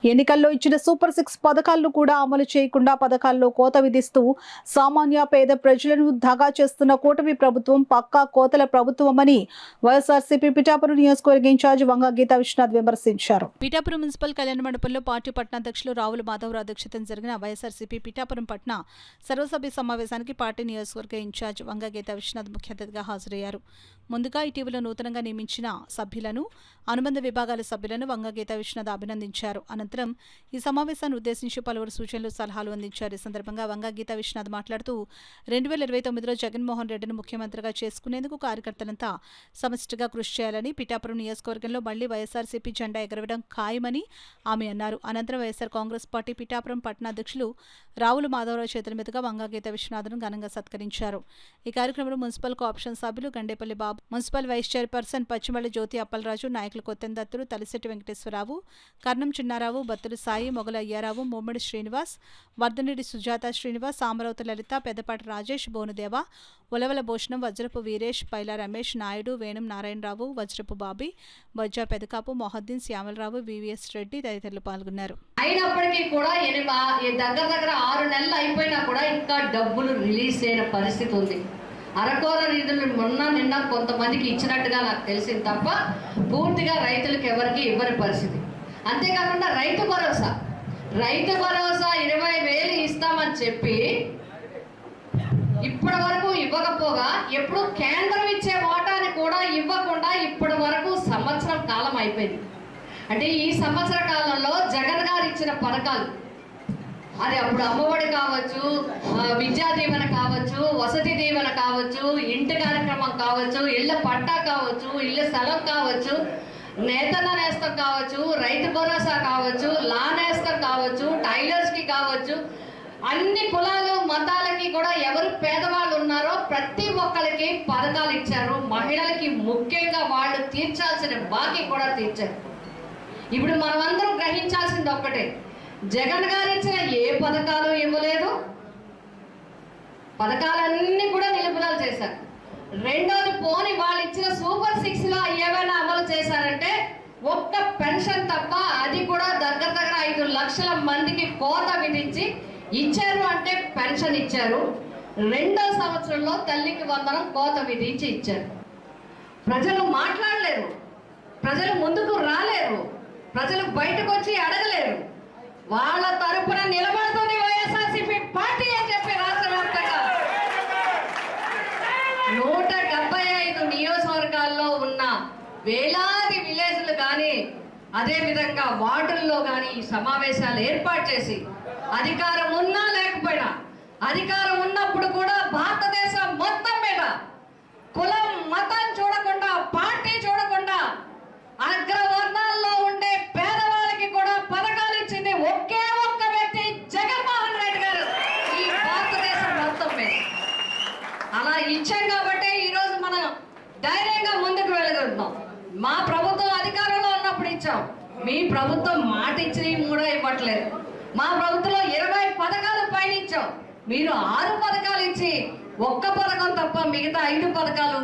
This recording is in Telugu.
ఎన్నికల్లో ఇచ్చిన సూపర్ 6 పథకాలను కూడా అమలు చేయకుండా పథకాల్లో కోత విధిస్తూ సామాన్య పేద ప్రజలను దగా చేస్తున్న కూటమి ప్రభుత్వం పక్కా కోతల ప్రభుత్వమని వైఎస్ఆర్సీపీ పిఠాపురం నియోజకవర్గ ఇన్ఛార్జ్ వంగ గీతా విశ్వనాథ్ విమర్శించారు. పిఠాపురం మున్సిపల్ కళ్యాణ మండపంలో పార్టీ పట్టణాధ్యక్షులు రావుల మాధవరావు అధ్యక్షతన జరిగిన వైఎస్ఆర్సీపీ పిఠాపురం పట్టణ సర్వసభ్య సమావేశానికి పార్టీ నియోజకవర్గ ఇన్ఛార్జ్ వంగ గీతా విశ్వనాథ్ ముఖ్య అతిథిగా హాజరయ్యారు. ముందుగా ఇటీవల నూతనంగా నియమించిన సభ్యులను, అనుబంధ విభాగాల సభ్యులను వంగ గీతా విశ్వనాథ్ అభినందించారు. అనంతరం ఈ సమావేశాన్ని ఉద్దేశించి పలువురు సూచనలు, సలహాలు అందించారు. ఈ సందర్భంగా వంగ గీతా విశ్వనాథ్ మాట్లాడుతూ 2029లో జగన్మోహన్ రెడ్డిని ముఖ్యమంత్రిగా చేసుకునేందుకు కార్యకర్తలంతా సమష్టిగా కృషి చేయాలని, పిఠాపురం నియోజకవర్గంలో మళ్లీ వైఎస్ఆర్సీపీ జెండా ఎగరవేయడం ఖాయమని ఆమె అన్నారు. అనంతరం వైఎస్ఆర్ కాంగ్రెస్ పార్టీ పిఠాపురం పట్టణాధ్యక్షులు రావుల మాధవరావు చేతుల మీదుగా వంగ గీతా విశ్వనాథ్ను ఘనంగా సత్కరించారు. ఈ కార్యక్రమంలో మున్సిపల్ కోఆప్షన్ సభ్యులు గండేపల్లి బాబు, మున్సిపల్ వైస్ చైర్పర్సన్ పచ్చిమల్లి జ్యోతి అప్పలరాజు, నాయకులు కొత్తెందత్తులు, తలిశెట్టి వెంకటేశ్వరరావు, కర్ణం చిన్నారావు, బత్తులు సాయి, మొగల అయ్యారావు, ముమ్మడి శ్రీనివాస్, వర్ధనిడి సుజాత శ్రీనివాస్, సామరావతి లలిత, పెద్దపాటి రాజేష్, బోనుదేవ, ఉలవల భూషణం, వజ్రపు వీరేష్, పైల రమేష్, నాయుడు, వేణం నారాయణరావు, వజ్రపు బాబీ, బొజ్జా పెదకాపు, మొహద్దీన్, శ్యామలరావు, వివిఎస్ రెడ్డి తదితరులు పాల్గొన్నారు. అయినప్పటికీ కూడా దగ్గర 6 నెలలు అయిపోయినా కూడా ఇంకా డబ్బులు రిలీజ్ అయిన పరిస్థితి ఉంది. అరకోర నిధులు నిన్న కొంతమందికి ఇచ్చినట్టుగా నాకు తెలిసింది తప్ప పూర్తిగా రైతులకు ఎవరికి ఇవ్వని పరిస్థితి. అంతేకాకుండా రైతు భరోసా 20,000 ఇస్తామని చెప్పి ఇప్పటి వరకు ఇవ్వకపోగా, ఎప్పుడు కేంద్రం ఇచ్చే వాటాని కూడా ఇవ్వకుండా ఇప్పటి వరకు సంవత్సరం కాలం అయిపోయింది. అంటే ఈ సంవత్సర కాలంలో జగన్ గారు ఇచ్చిన పథకాలు, అది అప్పుడు అమ్మఒడి కావచ్చు, విద్యా దీవెన కావచ్చు, వసతి దీవెన కావచ్చు, ఇంటి కార్యక్రమం కావచ్చు, ఇళ్ళ పట్టా కావచ్చు, ఇళ్ళ స్థలం కావచ్చు, నేతన్న నేస్తం కావచ్చు, రైతు భరోసా కావచ్చు, లా నేస్తం కావచ్చు, టైలర్స్కి కావచ్చు, అన్ని కులాలు మతాలకి కూడా ఎవరు పేదవాళ్ళు ఉన్నారో ప్రతి ఒక్కరికి పథకాలు ఇచ్చారు. మహిళలకి ముఖ్యంగా వాళ్ళు తీర్చాల్సిన బాకీ కూడా తీర్చారు. ఇప్పుడు మనమందరం గ్రహించాల్సింది ఒక్కటే, జగన్ గారు ఇచ్చిన ఏ పథకాలు ఇవ్వలేదు, పథకాలన్నీ కూడా నిలుపుదల చేశారు. రెండోది, పోని వాళ్ళు ఇచ్చిన సూపర్ 6లో ఏమైనా అమలు చేశారంటే ఒక్క పెన్షన్ తప్ప, అది కూడా దగ్గర 5 లక్షల మందికి కోత విధించి ఇచ్చారు. అంటే పెన్షన్ ఇచ్చారు. 2వ సంవత్సరంలో తల్లికి వందనం కోత విధించి ఇచ్చారు. ప్రజలు మాట్లాడలేరు, ప్రజలు ముందుకు రాలేరు, ప్రజలు బయటకు వచ్చి అడగలేరు. వాళ్ళ తరపున నిలబడుతుంది వైఎస్ఆర్సీపీ పార్టీ అని చెప్పి రాష్ట్ర వ్యాప్తంగా 175 నియోజకవర్గాల్లో ఉన్న వేలాది విలేజ్లు కానీ, అదేవిధంగా వార్డుల్లో కానీ ఈ సమావేశాలు ఏర్పాటు చేసి, అధికారం ఉన్నా లేకపోయినా, అధికారం ఉన్నప్పుడు కూడా భారతదేశం మొత్తం మీద కులం మతం చూడకుండా, పార్టీ చూడకుండా అగ్రవర్ణాల్లో ఉండే పేదవాళ్ళకి కూడా పథకాలు ఇచ్చింది ఒకే ఒక్క వ్యక్తి, జగన్మోహన్ రెడ్డి గారు ఈ భారతదేశం మొత్తం మీద. అలా ఇచ్చాం కాబట్టి ఈరోజు మనం ధైర్యంగా ముందుకు వెళ్ళగలుగుతున్నాం. మా ప్రభుత్వం అధికారంలో ఉన్నప్పుడు ఇచ్చాం, మీ ప్రభుత్వం మాట ఇచ్చినవి కూడా ఇవ్వట్లేదు. మా ప్రభుత్వంలో 20 పథకాలు పైన ఇచ్చాం, మీరు 6 పథకాలు ఇచ్చి ఒక్క పథకం తప్ప మిగతా 5 పథకాలు